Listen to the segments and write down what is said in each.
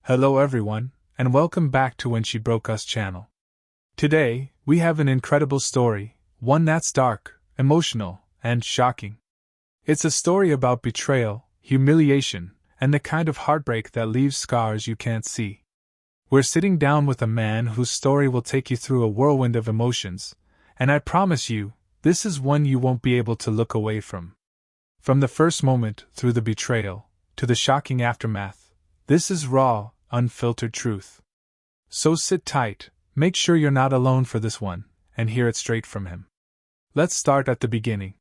Hello everyone, and welcome back to When She Broke Us channel. Today, we have an incredible story, one that's dark, emotional, and shocking. It's a story about betrayal, humiliation, and the kind of heartbreak that leaves scars you can't see. We're sitting down with a man whose story will take you through a whirlwind of emotions, and I promise you, this is one you won't be able to look away from. From the first moment, through the betrayal, to the shocking aftermath, this is raw, unfiltered truth. So sit tight, make sure you're not alone for this one, and hear it straight from him. Let's start at the beginning.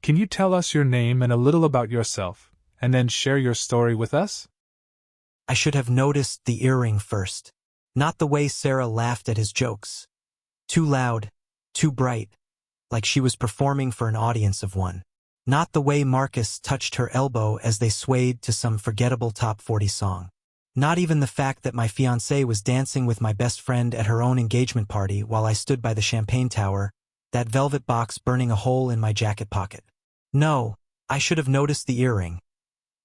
Can you tell us your name and a little about yourself, and then share your story with us? I should have noticed the earring first. Not the way Sarah laughed at his jokes. Too loud, too bright, like she was performing for an audience of one. Not the way Marcus touched her elbow as they swayed to some forgettable top 40 song. Not even the fact that my fiancée was dancing with my best friend at her own engagement party while I stood by the champagne tower, that velvet box burning a hole in my jacket pocket. No, I should have noticed the earring.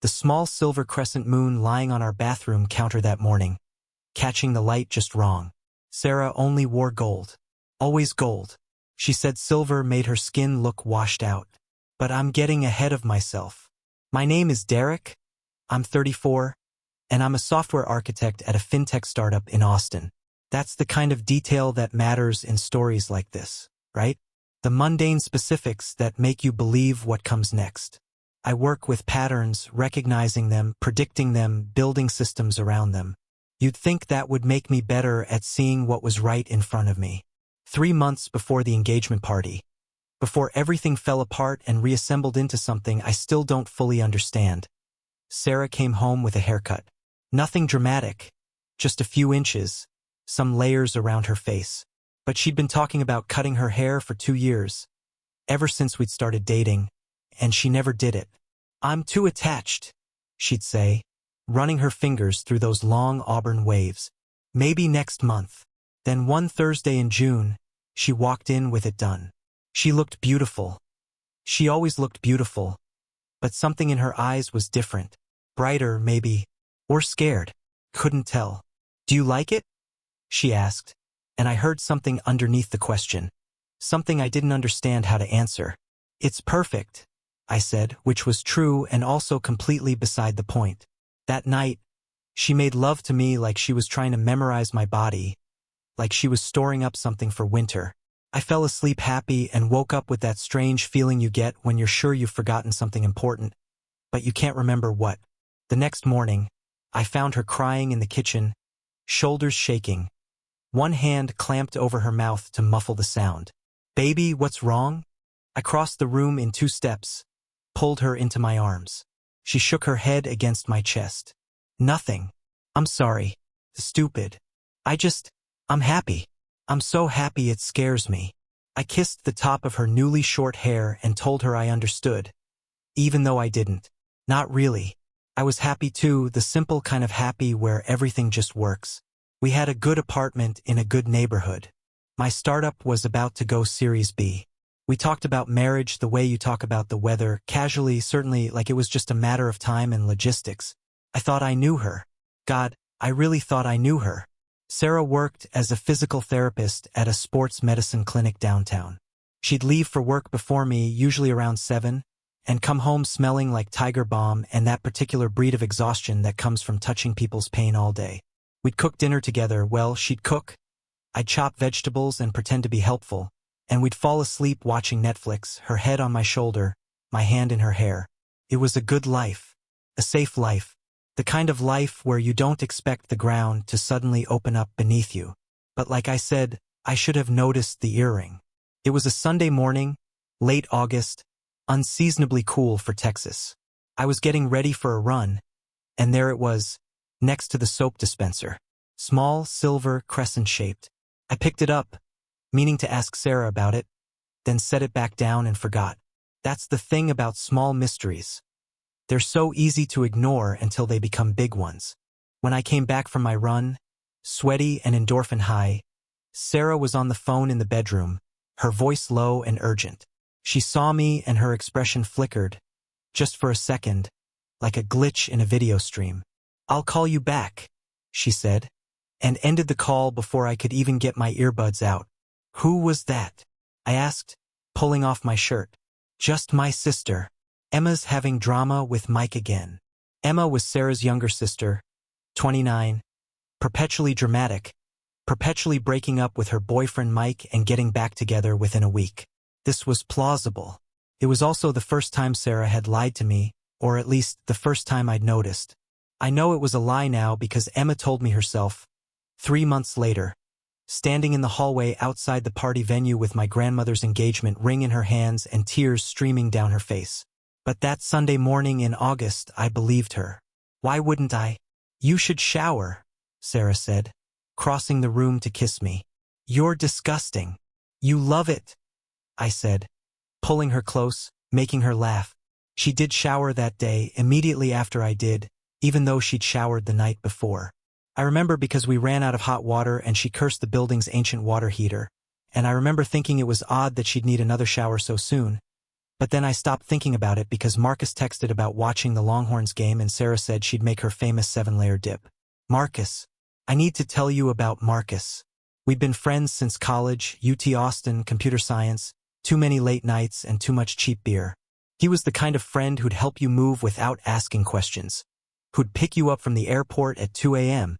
The small silver crescent moon lying on our bathroom counter that morning, catching the light just wrong. Sarah only wore gold. Always gold. She said silver made her skin look washed out. But I'm getting ahead of myself. My name is Derek. I'm 34. And I'm a software architect at a fintech startup in Austin. That's the kind of detail that matters in stories like this, right? The mundane specifics that make you believe what comes next. I work with patterns, recognizing them, predicting them, building systems around them. You'd think that would make me better at seeing what was right in front of me. 3 months before the engagement party, before everything fell apart and reassembled into something I still don't fully understand, Sarah came home with a haircut. Nothing dramatic, just a few inches, some layers around her face. But she'd been talking about cutting her hair for 2 years, ever since we'd started dating, and she never did it. I'm too attached, she'd say, running her fingers through those long auburn waves. Maybe next month. Then one Thursday in June, she walked in with it done. She looked beautiful. She always looked beautiful. But something in her eyes was different. Brighter, maybe. Or scared. Couldn't tell. Do you like it? She asked. And I heard something underneath the question. Something I didn't understand how to answer. It's perfect, I said, which was true and also completely beside the point. That night, she made love to me like she was trying to memorize my body, like she was storing up something for winter. I fell asleep happy and woke up with that strange feeling you get when you're sure you've forgotten something important, but you can't remember what. The next morning, I found her crying in the kitchen, shoulders shaking, one hand clamped over her mouth to muffle the sound. Baby, what's wrong? I crossed the room in 2 steps, pulled her into my arms. She shook her head against my chest. Nothing. I'm sorry. Stupid. I'm happy. I'm so happy it scares me. I kissed the top of her newly short hair and told her I understood. Even though I didn't. Not really. I was happy too, the simple kind of happy where everything just works. We had a good apartment in a good neighborhood. My startup was about to go Series B. We talked about marriage the way you talk about the weather, casually, certainly, like it was just a matter of time and logistics. I thought I knew her. God, I really thought I knew her. Sarah worked as a physical therapist at a sports medicine clinic downtown. She'd leave for work before me, usually around 7, and come home smelling like Tiger Balm and that particular breed of exhaustion that comes from touching people's pain all day. We'd cook dinner together. Well, she'd cook, I'd chop vegetables and pretend to be helpful, and we'd fall asleep watching Netflix, her head on my shoulder, my hand in her hair. It was a good life. A safe life. The kind of life where you don't expect the ground to suddenly open up beneath you. But like I said, I should have noticed the earring. It was a Sunday morning, late August, unseasonably cool for Texas. I was getting ready for a run, and there it was, next to the soap dispenser. Small, silver, crescent-shaped. I picked it up, meaning to ask Sarah about it, then set it back down and forgot. That's the thing about small mysteries. They're so easy to ignore until they become big ones. When I came back from my run, sweaty and endorphin high, Sarah was on the phone in the bedroom, her voice low and urgent. She saw me and her expression flickered, just for a second, like a glitch in a video stream. I'll call you back, she said, and ended the call before I could even get my earbuds out. Who was that? I asked, pulling off my shirt. Just my sister. Emma's having drama with Mike again. Emma was Sarah's younger sister, 29, perpetually dramatic, perpetually breaking up with her boyfriend Mike and getting back together within a week. This was plausible. It was also the first time Sarah had lied to me, or at least the first time I'd noticed. I know it was a lie now because Emma told me herself, 3 months later, standing in the hallway outside the party venue with my grandmother's engagement ring in her hands and tears streaming down her face. But that Sunday morning in August, I believed her. Why wouldn't I? You should shower, Sarah said, crossing the room to kiss me. You're disgusting. You love it, I said, pulling her close, making her laugh. She did shower that day, immediately after I did, even though she'd showered the night before. I remember because we ran out of hot water and she cursed the building's ancient water heater, and I remember thinking it was odd that she'd need another shower so soon. But then I stopped thinking about it because Marcus texted about watching the Longhorns game and Sarah said she'd make her famous 7-layer dip. Marcus. I need to tell you about Marcus. We'd been friends since college, UT Austin, computer science, too many late nights and too much cheap beer. He was the kind of friend who'd help you move without asking questions, who'd pick you up from the airport at 2 a.m.,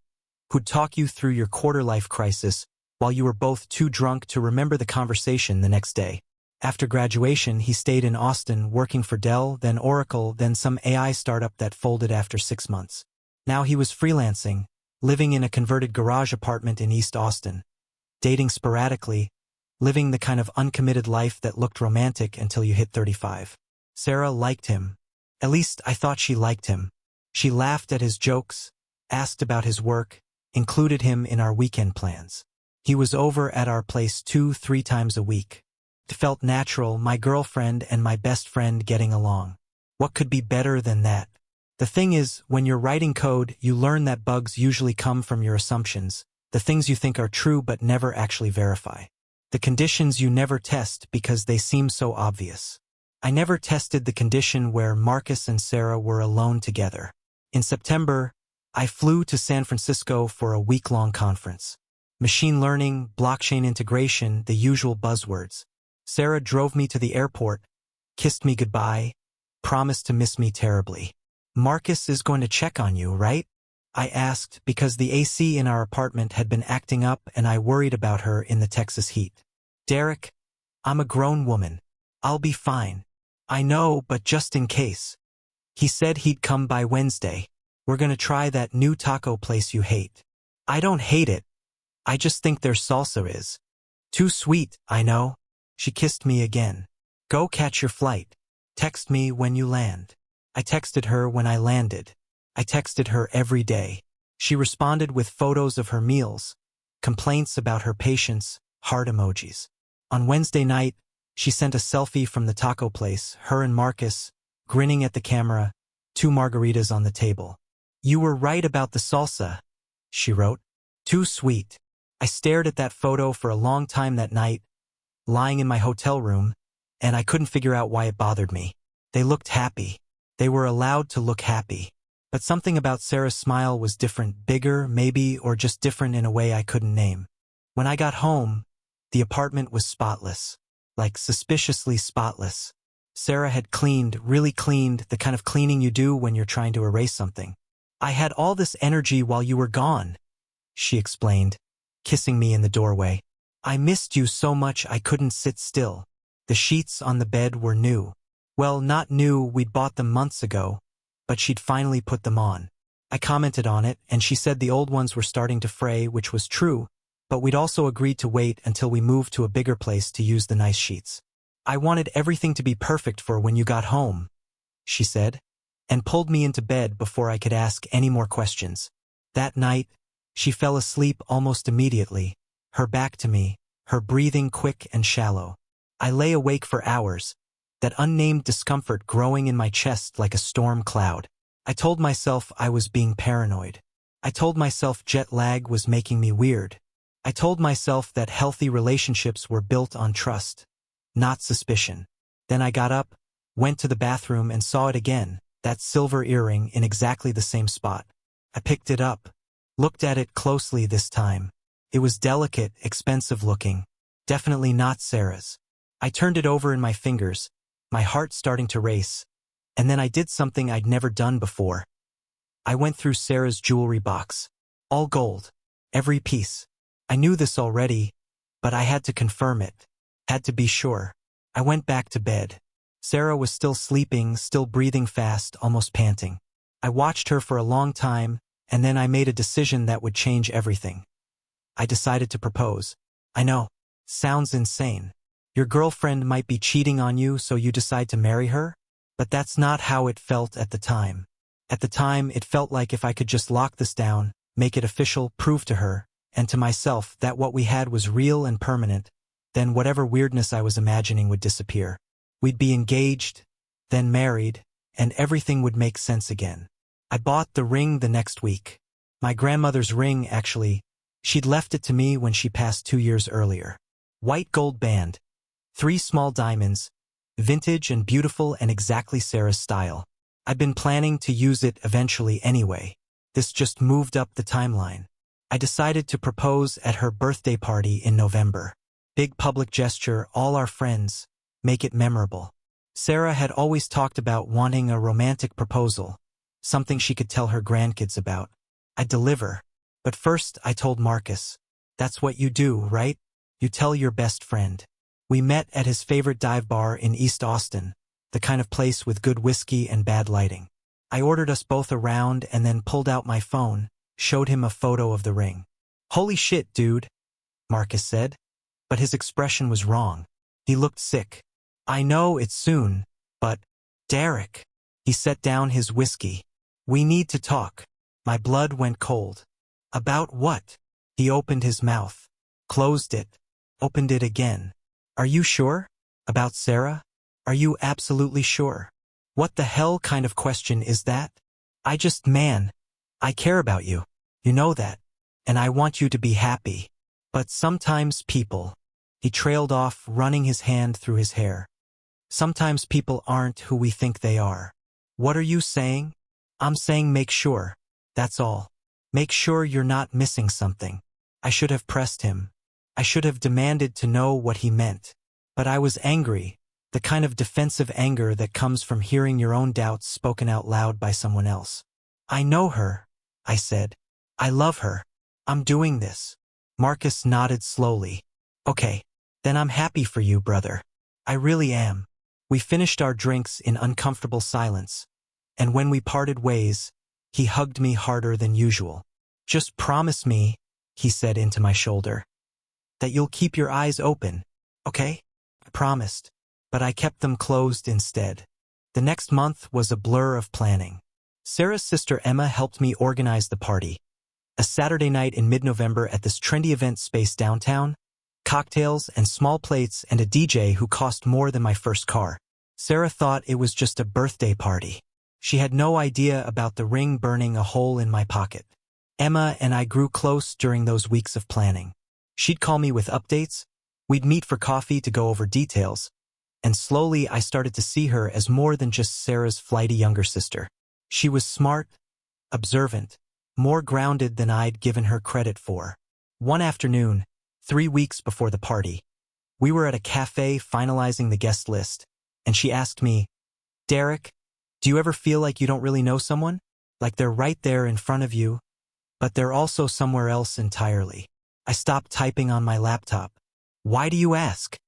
who'd talk you through your quarter-life crisis while you were both too drunk to remember the conversation the next day. After graduation, he stayed in Austin working for Dell, then Oracle, then some AI startup that folded after 6 months. Now he was freelancing, living in a converted garage apartment in East Austin, dating sporadically, living the kind of uncommitted life that looked romantic until you hit 35. Sarah liked him. At least I thought she liked him. She laughed at his jokes, asked about his work, included him in our weekend plans. He was over at our place 2-3 times a week. It felt natural, my girlfriend and my best friend getting along. What could be better than that? The thing is, when you're writing code, you learn that bugs usually come from your assumptions, the things you think are true but never actually verify. The conditions you never test because they seem so obvious. I never tested the condition where Marcus and Sarah were alone together. In September, I flew to San Francisco for a week-long conference. Machine learning, blockchain integration, the usual buzzwords. Sarah drove me to the airport, kissed me goodbye, promised to miss me terribly. Marcus is going to check on you, right? I asked because the AC in our apartment had been acting up and I worried about her in the Texas heat. Derek, I'm a grown woman. I'll be fine. I know, but just in case. He said he'd come by Wednesday. We're going to try that new taco place you hate. I don't hate it. I just think their salsa is too sweet, I know. She kissed me again. Go catch your flight. Text me when you land. I texted her when I landed. I texted her every day. She responded with photos of her meals, complaints about her patience, heart emojis. On Wednesday night, she sent a selfie from the taco place, her and Marcus, grinning at the camera, 2 margaritas on the table. You were right about the salsa, she wrote. Too sweet. I stared at that photo for a long time that night, lying in my hotel room, and I couldn't figure out why it bothered me. They looked happy. They were allowed to look happy. But something about Sarah's smile was different, bigger, maybe, or just different in a way I couldn't name. When I got home, the apartment was spotless. Like suspiciously spotless. Sarah had cleaned, really cleaned, the kind of cleaning you do when you're trying to erase something. I had all this energy while you were gone, she explained, kissing me in the doorway. I missed you so much I couldn't sit still. The sheets on the bed were new. Well, not new, we'd bought them months ago, but she'd finally put them on. I commented on it, and she said the old ones were starting to fray, which was true, but we'd also agreed to wait until we moved to a bigger place to use the nice sheets. I wanted everything to be perfect for when you got home, she said, and pulled me into bed before I could ask any more questions. That night, she fell asleep almost immediately, her back to me, her breathing quick and shallow. I lay awake for hours, that unnamed discomfort growing in my chest like a storm cloud. I told myself I was being paranoid. I told myself jet lag was making me weird. I told myself that healthy relationships were built on trust, not suspicion. Then I got up, went to the bathroom and saw it again, that silver earring in exactly the same spot. I picked it up, Looked at it closely this time. It was delicate, expensive looking. Definitely not Sarah's. I turned it over in my fingers, my heart starting to race. And then I did something I'd never done before. I went through Sarah's jewelry box. All gold. Every piece. I knew this already, but I had to confirm it. Had to be sure. I went back to bed. Sarah was still sleeping, still breathing fast, almost panting. I watched her for a long time, and then I made a decision that would change everything. I decided to propose. I know. Sounds insane. Your girlfriend might be cheating on you, so you decide to marry her? But that's not how it felt at the time. At the time, it felt like if I could just lock this down, make it official, prove to her, and to myself that what we had was real and permanent, then whatever weirdness I was imagining would disappear. We'd be engaged, then married, and everything would make sense again. I bought the ring the next week. My grandmother's ring, actually. She'd left it to me when she passed 2 years earlier. White gold band. 3 small diamonds. Vintage and beautiful and exactly Sarah's style. I'd been planning to use it eventually anyway. This just moved up the timeline. I decided to propose at her birthday party in November. Big public gesture, all our friends. Make it memorable. Sarah had always talked about wanting a romantic proposal, something she could tell her grandkids about. I'd deliver. But first I told Marcus. That's what you do, right? You tell your best friend. We met at his favorite dive bar in East Austin, the kind of place with good whiskey and bad lighting. I ordered us both around and then pulled out my phone, showed him a photo of the ring. Holy shit, dude, Marcus said. But his expression was wrong. He looked sick. I know it's soon, but, Derek. He set down his whiskey. We need to talk. My blood went cold. About what? He opened his mouth. Closed it. Opened it again. Are you sure? About Sarah? Are you absolutely sure? What the hell kind of question is that? Man, I care about you. You know that. And I want you to be happy. But sometimes people. He trailed off, running his hand through his hair. Sometimes people aren't who we think they are. What are you saying? I'm saying make sure. That's all. Make sure you're not missing something. I should have pressed him. I should have demanded to know what he meant. But I was angry, the kind of defensive anger that comes from hearing your own doubts spoken out loud by someone else. I know her, I said. I love her. I'm doing this. Marcus nodded slowly. Okay, then I'm happy for you, brother. I really am. We finished our drinks in uncomfortable silence, and when we parted ways, he hugged me harder than usual. Just promise me, he said into my shoulder, that you'll keep your eyes open, okay? I promised, but I kept them closed instead. The next month was a blur of planning. Sarah's sister Emma helped me organize the party. A Saturday night in mid-November at this trendy event space downtown, cocktails and small plates and a DJ who cost more than my first car. Sarah thought it was just a birthday party. She had no idea about the ring burning a hole in my pocket. Emma and I grew close during those weeks of planning. She'd call me with updates, we'd meet for coffee to go over details, and slowly I started to see her as more than just Sarah's flighty younger sister. She was smart, observant, more grounded than I'd given her credit for. One afternoon, 3 weeks before the party, we were at a cafe finalizing the guest list, and she asked me, Derek, do you ever feel like you don't really know someone? Like they're right there in front of you, but they're also somewhere else entirely. I stopped typing on my laptop. Why do you ask?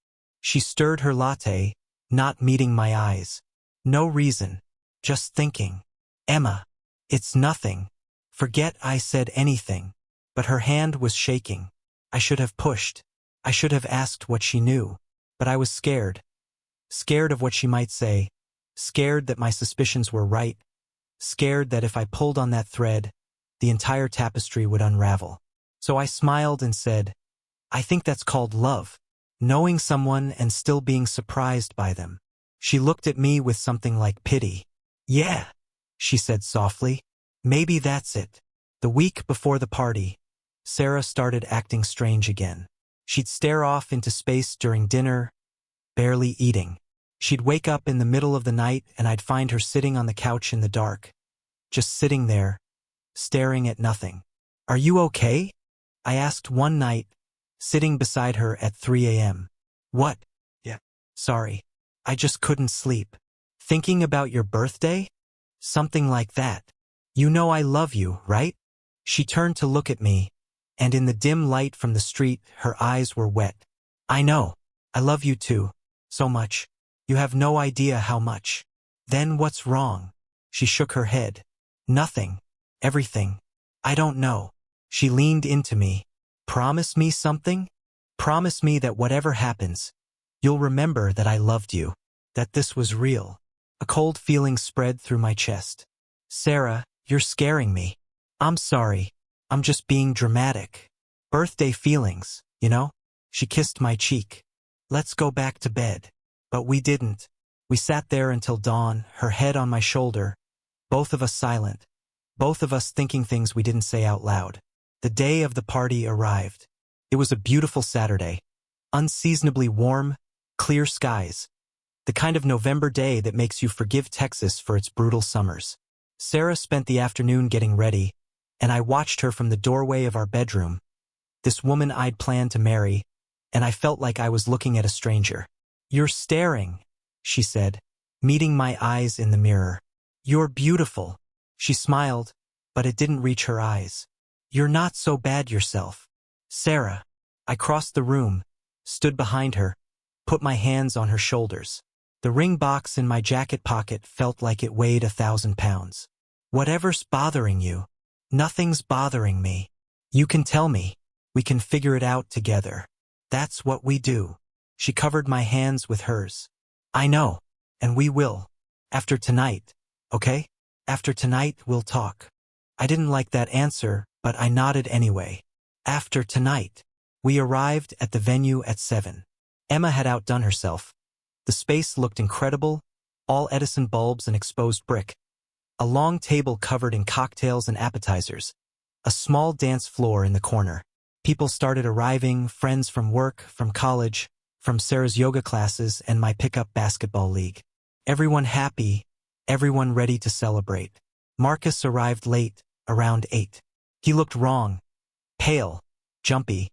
She stirred her latte, not meeting my eyes. No reason. Just thinking. Emma, it's nothing. Forget I said anything. But her hand was shaking. I should have pushed. I should have asked what she knew. But I was scared. Scared of what she might say. Scared that my suspicions were right. Scared that if I pulled on that thread, the entire tapestry would unravel. So I smiled and said, I think that's called love. Knowing someone and still being surprised by them. She looked at me with something like pity. Yeah, she said softly. Maybe that's it. The week before the party, Sarah started acting strange again. She'd stare off into space during dinner, barely eating. She'd wake up in the middle of the night and I'd find her sitting on the couch in the dark. Just sitting there, staring at nothing. Are you okay? I asked one night, sitting beside her at 3 a.m. What? Yeah. Sorry. I just couldn't sleep. Thinking about your birthday? Something like that. You know I love you, right? She turned to look at me, and in the dim light from the street, her eyes were wet. I know. I love you too. So much. You have no idea how much. Then what's wrong? She shook her head. Nothing. Everything. I don't know. She leaned into me. Promise me something? Promise me that whatever happens, you'll remember that I loved you, that this was real. A cold feeling spread through my chest. Sarah, you're scaring me. I'm sorry. I'm just being dramatic. Birthday feelings, you know? She kissed my cheek. Let's go back to bed. But we didn't. We sat there until dawn, her head on my shoulder, both of us silent, both of us thinking things we didn't say out loud. The day of the party arrived. It was a beautiful Saturday. Unseasonably warm, clear skies. The kind of November day that makes you forgive Texas for its brutal summers. Sarah spent the afternoon getting ready, and I watched her from the doorway of our bedroom. This woman I'd planned to marry, and I felt like I was looking at a stranger. You're staring, she said, meeting my eyes in the mirror. You're beautiful. She smiled, but it didn't reach her eyes. You're not so bad yourself. Sarah. I crossed the room, stood behind her, put my hands on her shoulders. The ring box in my jacket pocket felt like it weighed 1,000 pounds. Whatever's bothering you, nothing's bothering me. You can tell me. We can figure it out together. That's what we do. She covered my hands with hers. I know, and we will. After tonight, okay? After tonight, we'll talk. I didn't like that answer, but I nodded anyway. After tonight. We arrived at the venue at 7. Emma had outdone herself. The space looked incredible, all Edison bulbs and exposed brick. A long table covered in cocktails and appetizers. A small dance floor in the corner. People started arriving, friends from work, from college, from Sarah's yoga classes and my pickup basketball league. Everyone happy, everyone ready to celebrate. Marcus arrived late, around 8. He looked wrong, pale, jumpy,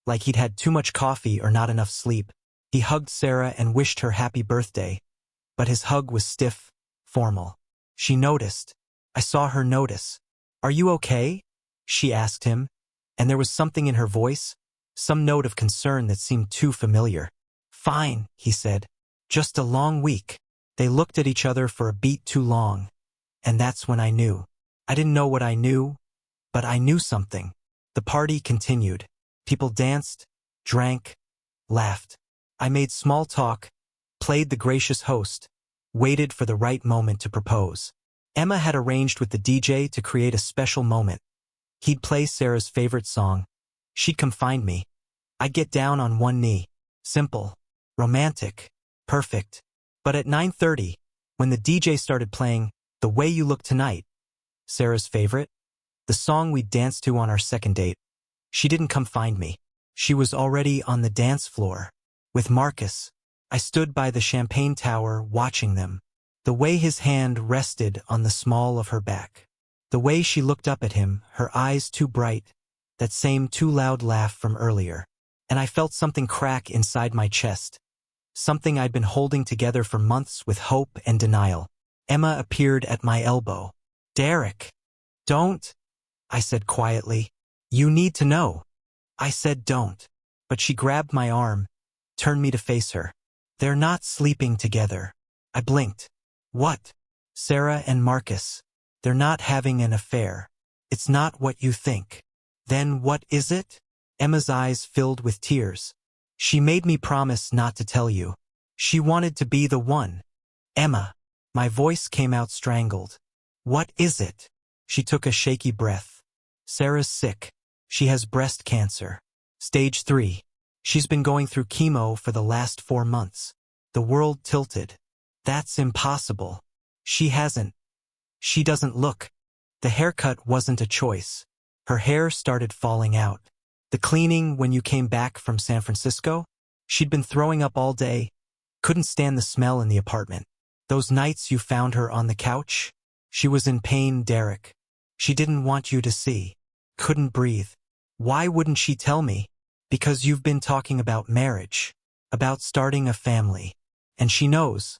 like he'd had too much coffee or not enough sleep. He hugged Sarah and wished her happy birthday, but his hug was stiff, formal. She noticed. I saw her notice. Are you okay? She asked him, and there was something in her voice, some note of concern that seemed too familiar. Fine, he said. Just a long week. They looked at each other for a beat too long, and that's when I knew. I didn't know what I knew, but I knew something. The party continued. People danced, drank, laughed. I made small talk, played the gracious host, waited for the right moment to propose. Emma had arranged with the DJ to create a special moment. He'd play Sarah's favorite song. She'd come find me. I'd get down on one knee. Simple, romantic, perfect. But at 9:30, when the DJ started playing The Way You Look Tonight, Sarah's favorite, the song we'd danced to on our second date, she didn't come find me. She was already on the dance floor. With Marcus, I stood by the champagne tower watching them. The way his hand rested on the small of her back. The way she looked up at him, her eyes too bright, that same too loud laugh from earlier. And I felt something crack inside my chest. Something I'd been holding together for months with hope and denial. Emma appeared at my elbow. Derek. Don't, I said quietly. You need to know. I said don't. But she grabbed my arm, turned me to face her. They're not sleeping together. I blinked. What? Sarah and Marcus. They're not having an affair. It's not what you think. Then what is it? Emma's eyes filled with tears. She made me promise not to tell you. She wanted to be the one. Emma. My voice came out strangled. What is it? She took a shaky breath. Sarah's sick. She has breast cancer. Stage 3. She's been going through chemo for the last 4 months. The world tilted. That's impossible. She hasn't. She doesn't look. The haircut wasn't a choice. Her hair started falling out. The cleaning when you came back from San Francisco? She'd been throwing up all day. Couldn't stand the smell in the apartment. Those nights you found her on the couch? She was in pain, Derek. She didn't want you to see. Couldn't breathe. Why wouldn't she tell me? Because you've been talking about marriage, about starting a family. And she knows.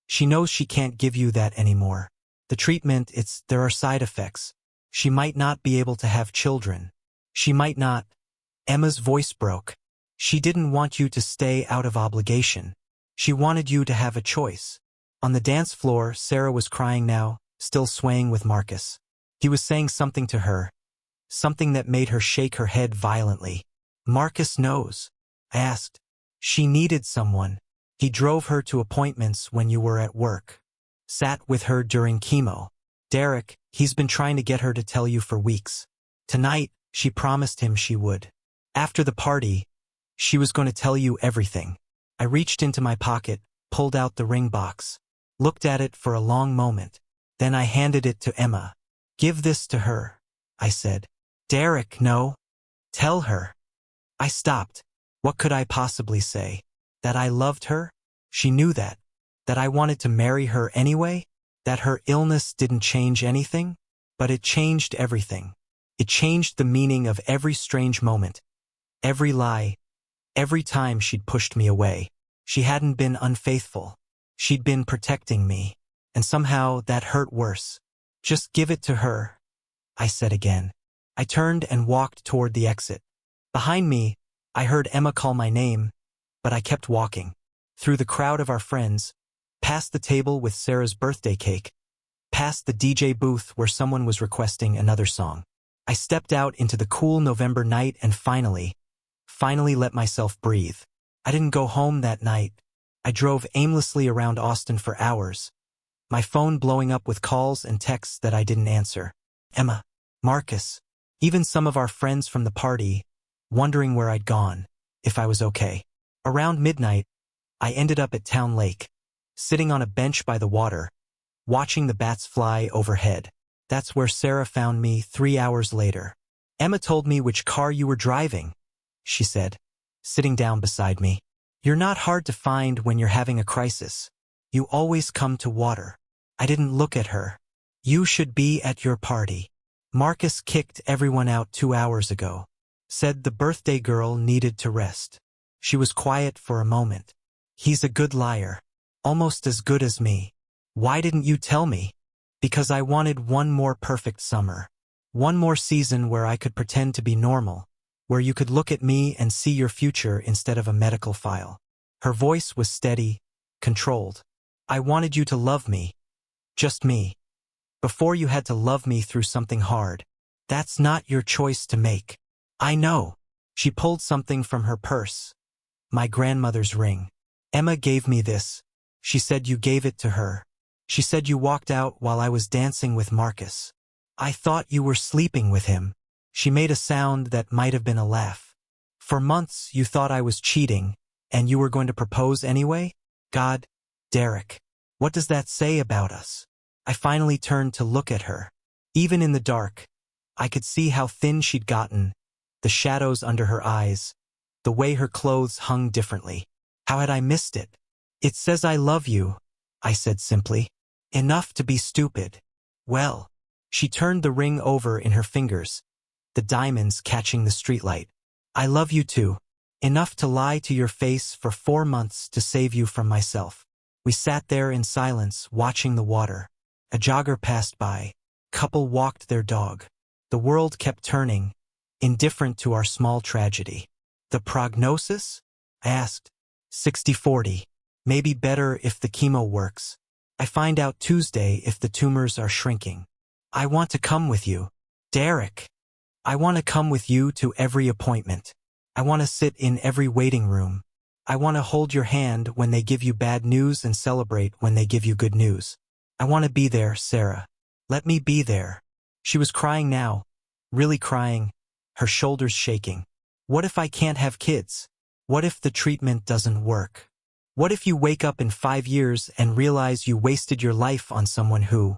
She knows she can't give you that anymore. The treatment, there are side effects. She might not be able to have children. She might not. Emma's voice broke. She didn't want you to stay out of obligation. She wanted you to have a choice. On the dance floor, Sarah was crying now, still swaying with Marcus. He was saying something to her, something that made her shake her head violently. Marcus knows. I asked. She needed someone. He drove her to appointments when you were at work. Sat with her during chemo. Derek, he's been trying to get her to tell you for weeks. Tonight, she promised him she would. After the party, she was going to tell you everything. I reached into my pocket, pulled out the ring box, looked at it for a long moment. Then I handed it to Emma. Give this to her, I said. Derek, no. Tell her. I stopped. What could I possibly say? That I loved her? She knew that. That I wanted to marry her anyway? That her illness didn't change anything? But it changed everything. It changed the meaning of every strange moment. Every lie. Every time she'd pushed me away. She hadn't been unfaithful. She'd been protecting me. And somehow that hurt worse. Just give it to her, I said again. I turned and walked toward the exit. Behind me, I heard Emma call my name, but I kept walking. Through the crowd of our friends, past the table with Sarah's birthday cake, past the DJ booth where someone was requesting another song. I stepped out into the cool November night and finally let myself breathe. I didn't go home that night. I drove aimlessly around Austin for hours, my phone blowing up with calls and texts that I didn't answer. Emma, Marcus, even some of our friends from the party, wondering where I'd gone, if I was okay. Around midnight, I ended up at Town Lake, sitting on a bench by the water, watching the bats fly overhead. That's where Sarah found me 3 hours later. Emma told me which car you were driving, she said, sitting down beside me. You're not hard to find when you're having a crisis. You always come to water. I didn't look at her. You should be at your party. Marcus kicked everyone out 2 hours ago. Said the birthday girl needed to rest. She was quiet for a moment. He's a good liar. Almost as good as me. Why didn't you tell me? Because I wanted one more perfect summer. One more season where I could pretend to be normal. Where you could look at me and see your future instead of a medical file. Her voice was steady, controlled. I wanted you to love me. Just me. Before you had to love me through something hard. That's not your choice to make. I know. She pulled something from her purse. My grandmother's ring. Emma gave me this. She said you gave it to her. She said you walked out while I was dancing with Marcus. I thought you were sleeping with him. She made a sound that might have been a laugh. For months you thought I was cheating, and you were going to propose anyway? God, Derek, what does that say about us? I finally turned to look at her. Even in the dark, I could see how thin she'd gotten, the shadows under her eyes, the way her clothes hung differently. How had I missed it? It says I love you, I said simply. Enough to be stupid. Well, she turned the ring over in her fingers, the diamonds catching the streetlight. I love you too. Enough to lie to your face for 4 months to save you from myself. We sat there in silence, watching the water. A jogger passed by. Couple walked their dog. The world kept turning, indifferent to our small tragedy. The prognosis? I asked. 60-40. Maybe better if the chemo works. I find out Tuesday if the tumors are shrinking. I want to come with you. Derek. I want to come with you to every appointment. I want to sit in every waiting room. I want to hold your hand when they give you bad news and celebrate when they give you good news. I want to be there, Sarah. Let me be there. She was crying now, really crying, her shoulders shaking. What if I can't have kids? What if the treatment doesn't work? What if you wake up in 5 years and realize you wasted your life on someone who...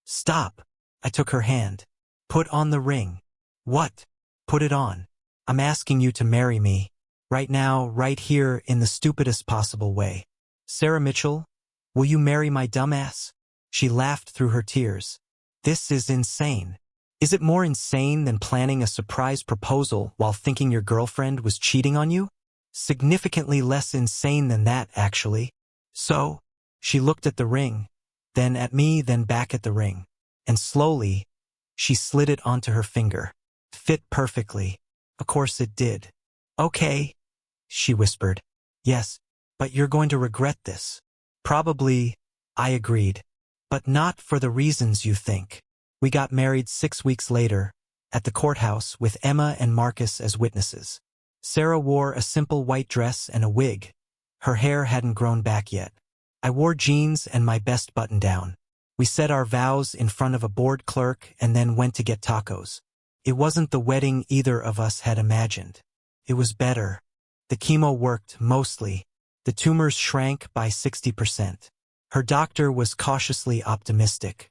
Stop. I took her hand. Put on the ring. What? Put it on. I'm asking you to marry me. Right now, right here, in the stupidest possible way. Sarah Mitchell, will you marry my dumbass? She laughed through her tears. This is insane. Is it more insane than planning a surprise proposal while thinking your girlfriend was cheating on you? Significantly less insane than that, actually. So, she looked at the ring, then at me, then back at the ring. And slowly, she slid it onto her finger. Fit perfectly. Of course it did. Okay, she whispered. Yes, but you're going to regret this. Probably, I agreed. But not for the reasons you think. We got married 6 weeks later, at the courthouse with Emma and Marcus as witnesses. Sarah wore a simple white dress and a wig. Her hair hadn't grown back yet. I wore jeans and my best button-down. We said our vows in front of a board clerk and then went to get tacos. It wasn't the wedding either of us had imagined. It was better. The chemo worked, mostly. The tumors shrank by 60%. Her doctor was cautiously optimistic.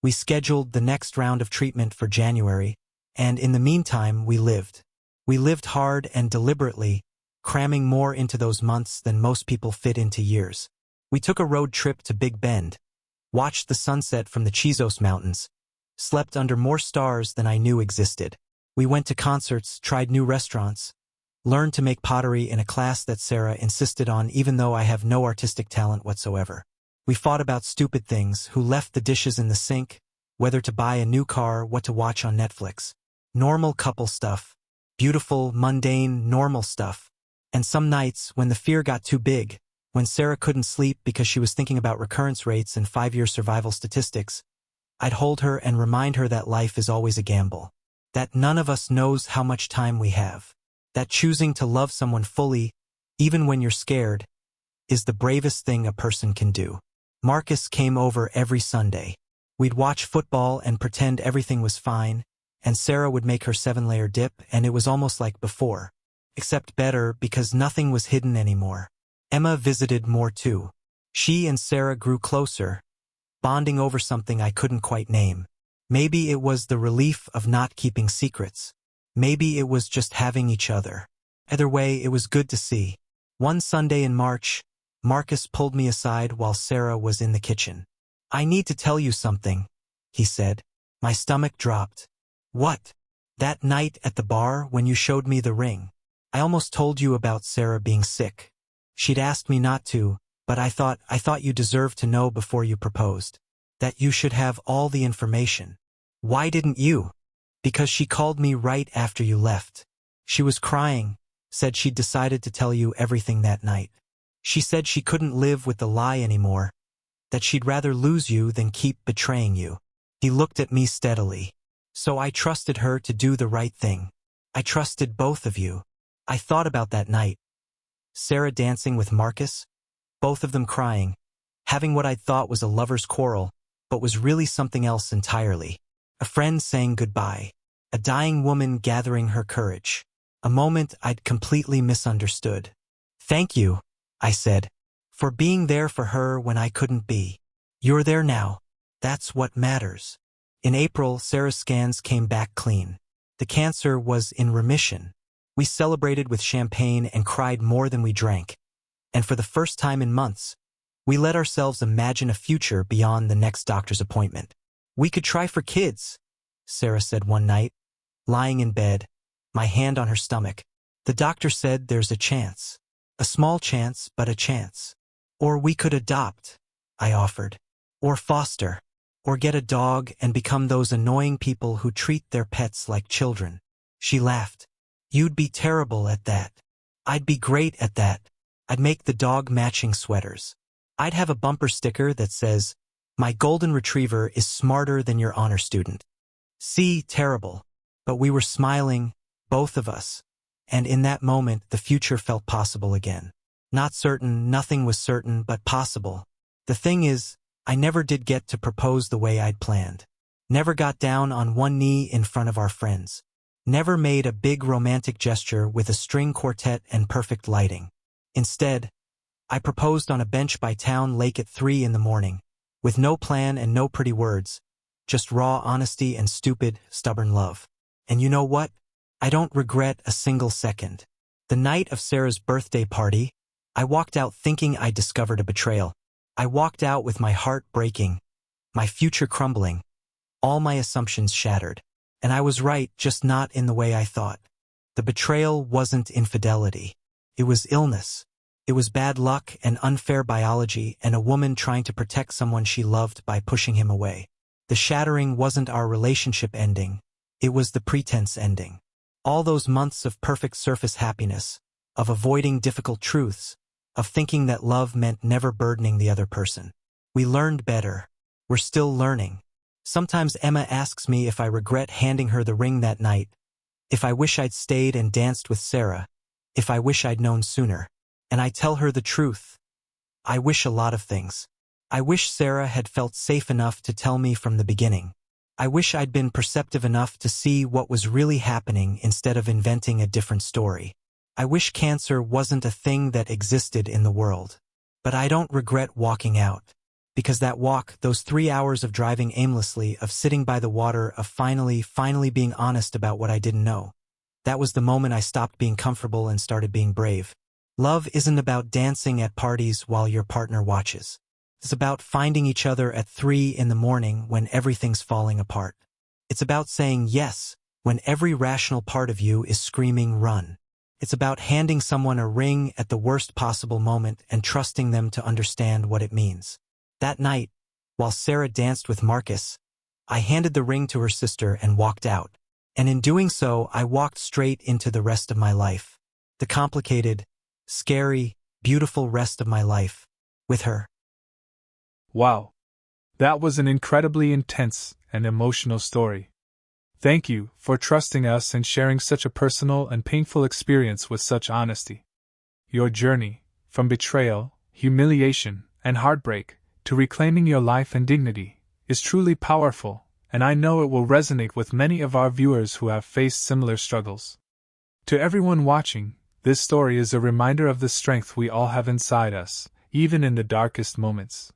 We scheduled the next round of treatment for January, and in the meantime we lived. We lived hard and deliberately, cramming more into those months than most people fit into years. We took a road trip to Big Bend, watched the sunset from the Chizos Mountains, slept under more stars than I knew existed. We went to concerts, tried new restaurants, learned to make pottery in a class that Sarah insisted on even though I have no artistic talent whatsoever. We fought about stupid things, who left the dishes in the sink, whether to buy a new car, what to watch on Netflix. Normal couple stuff. Beautiful, mundane, normal stuff. And some nights, when the fear got too big, when Sarah couldn't sleep because she was thinking about recurrence rates and 5-year survival statistics, I'd hold her and remind her that life is always a gamble. That none of us knows how much time we have. That choosing to love someone fully, even when you're scared, is the bravest thing a person can do. Marcus came over every Sunday. We'd watch football and pretend everything was fine, and Sarah would make her 7-layer dip, and it was almost like before. Except better, because nothing was hidden anymore. Emma visited more too. She and Sarah grew closer, bonding over something I couldn't quite name. Maybe it was the relief of not keeping secrets. Maybe it was just having each other. Either way, it was good to see. One Sunday in March, Marcus pulled me aside while Sarah was in the kitchen. "I need to tell you something," he said. My stomach dropped. "What?" "That night at the bar when you showed me the ring. I almost told you about Sarah being sick. She'd asked me not to, but I thought you deserved to know before you proposed. That you should have all the information." "Why didn't you?" "Because she called me right after you left. She was crying, said she'd decided to tell you everything that night. She said she couldn't live with the lie anymore, that she'd rather lose you than keep betraying you." He looked at me steadily. "So I trusted her to do the right thing. I trusted both of you. I thought about that night. Sarah dancing with Marcus, both of them crying, having what I thought was a lover's quarrel, but was really something else entirely. A friend saying goodbye. A dying woman gathering her courage. A moment I'd completely misunderstood. "Thank you," I said, "for being there for her when I couldn't be. You're there now. That's what matters." In April, Sarah's scans came back clean. The cancer was in remission. We celebrated with champagne and cried more than we drank. And for the first time in months, we let ourselves imagine a future beyond the next doctor's appointment. "We could try for kids," Sarah said one night, lying in bed, my hand on her stomach. "The doctor said there's a chance. A small chance, but a chance. Or we could adopt," I offered. "Or foster. Or get a dog and become those annoying people who treat their pets like children." She laughed. "You'd be terrible at that. I'd be great at that. I'd make the dog matching sweaters. I'd have a bumper sticker that says, 'My golden retriever is smarter than your honor student.'" See, terrible. But we were smiling, both of us. And in that moment, the future felt possible again. Not certain, nothing was certain, but possible. The thing is, I never did get to propose the way I'd planned. Never got down on one knee in front of our friends. Never made a big romantic gesture with a string quartet and perfect lighting. Instead, I proposed on a bench by town lake at 3 in the morning, with no plan and no pretty words, just raw honesty and stupid, stubborn love. And you know what? I don't regret a single second. The night of Sarah's birthday party, I walked out thinking I'd discovered a betrayal. I walked out with my heart breaking, my future crumbling, all my assumptions shattered. And I was right, just not in the way I thought. The betrayal wasn't infidelity. It was illness. It was bad luck and unfair biology and a woman trying to protect someone she loved by pushing him away. The shattering wasn't our relationship ending. It was the pretense ending. All those months of perfect surface happiness, of avoiding difficult truths, of thinking that love meant never burdening the other person. We learned better. We're still learning. Sometimes Emma asks me if I regret handing her the ring that night, if I wish I'd stayed and danced with Sarah, if I wish I'd known sooner. And I tell her the truth. I wish a lot of things. I wish Sarah had felt safe enough to tell me from the beginning. I wish I'd been perceptive enough to see what was really happening instead of inventing a different story. I wish cancer wasn't a thing that existed in the world. But I don't regret walking out. Because that walk, those 3 hours of driving aimlessly, of sitting by the water, of finally being honest about what I didn't know. That was the moment I stopped being comfortable and started being brave. Love isn't about dancing at parties while your partner watches. It's about finding each other at 3 in the morning when everything's falling apart. It's about saying yes when every rational part of you is screaming run. It's about handing someone a ring at the worst possible moment and trusting them to understand what it means. That night, while Sarah danced with Marcus, I handed the ring to her sister and walked out. And in doing so, I walked straight into the rest of my life. The complicated, scary, beautiful rest of my life, with her. Wow. That was an incredibly intense and emotional story. Thank you for trusting us and sharing such a personal and painful experience with such honesty. Your journey, from betrayal, humiliation, and heartbreak, to reclaiming your life and dignity, is truly powerful, and I know it will resonate with many of our viewers who have faced similar struggles. To everyone watching, this story is a reminder of the strength we all have inside us, even in the darkest moments.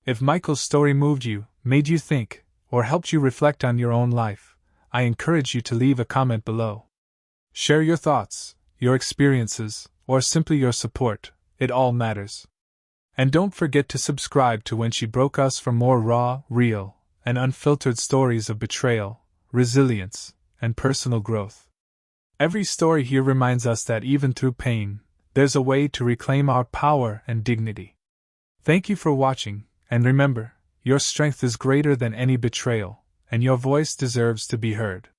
If Michael's story moved you, made you think, or helped you reflect on your own life, I encourage you to leave a comment below. Share your thoughts, your experiences, or simply your support. It all matters. And don't forget to subscribe to When She Broke Us for more raw, real, and unfiltered stories of betrayal, resilience, and personal growth. Every story here reminds us that even through pain, there's a way to reclaim our power and dignity. Thank you for watching, and remember, your strength is greater than any betrayal, and your voice deserves to be heard.